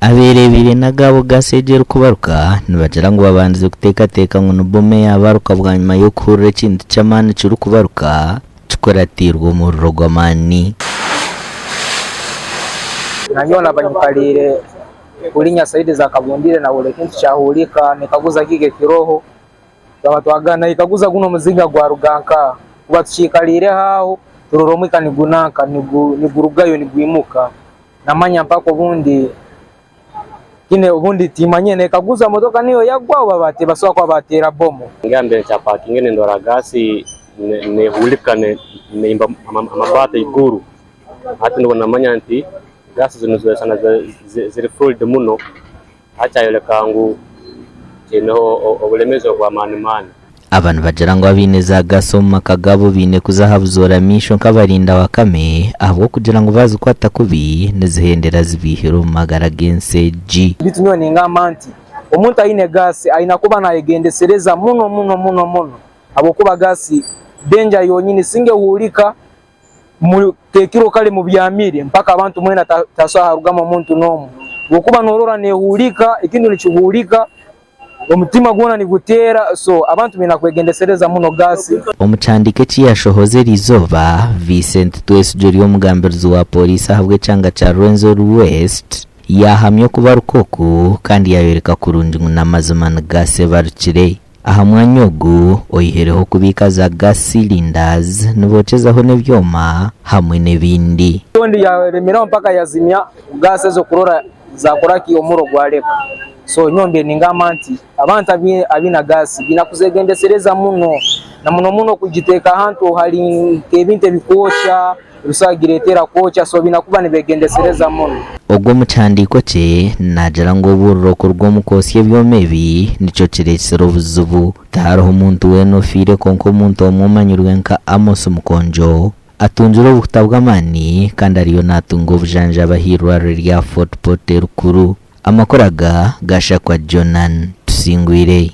aberebire nagabo gasegera kubaruka nibagira ngo babanze guteka ngo nubome yabaruka bwa nyuma yo kurura ikindi cyamani cyo kubaruka cikoratirwa mu rogomani nanyola banyikalire ulinya saidi za kabundire na ule kintu cyahulika nikaguza kige kiroho twagana ikaguza guno muzinga gwa ruganka kubatshikalire haho turoromika nigunaka nigurugayo nigwimuka namanya mpako bundi kine ubundi timanye nekaguza motoka niyo yagwa babate baswa kwa batera bomo ngambe chapa kingene ndora gasi ne hulika ne imba amabata iguru hati ndo namanya nti gasi zinozo sana ziri full de muno acha yole kangu kino obulemezo kwa mani abantu bagira ngo abineza gasoma kagabo bine kuzahabuzora misho kabarinda wakame ahubwo kugira ngo bazi kwata kubi nezihendera zibihiro magara gense G bitunyo ningamanti umuntu ayine gasi ayina kuba nayegendesereza muno abo kuba gasi danger yonyine singe hulika mu tekiro kale mu byamire mpaka abantu mwena tasaharugama umuntu nomu ukuba norora nehulika ikindu nichuhulika umutima gona ni gutera so abantu bina kwegendesereza muno gasi umucandike cyashohoze rizoba Vincent Twesjuri umugamberzi wa polisi ahabwe cyanga cha Rwenzori West yahamye kuba rukoko kandi yabereka kurunji n'amazimana gase barukire aha mwanyogo oyihereho kubika za gas cylinders nubocezaho nebyoma hamwe nebindi ndi yaremera mpaka yazimya gase zo kurora zakoraki omuro gwaleka so nyombe ningamanti abantu abina gasi binakuzegendesereza muno na muno kugiteka hantu hari kebinte bikosha rusagiretera kocha so binakuba nibegendesereza muno ogwo mucandiko cye najara ngo buroko rwo mukosye byomebi nico kirekero buzubu taraho umuntu weno fire konko umuntu omumanyirwe nka Amos Mukonjo atunjura ubutabwa mani kandi ariyo natungo bujanja bahirwa rya Fort Porter kuru amakoraga gasha kwa Jonan Tusingwire.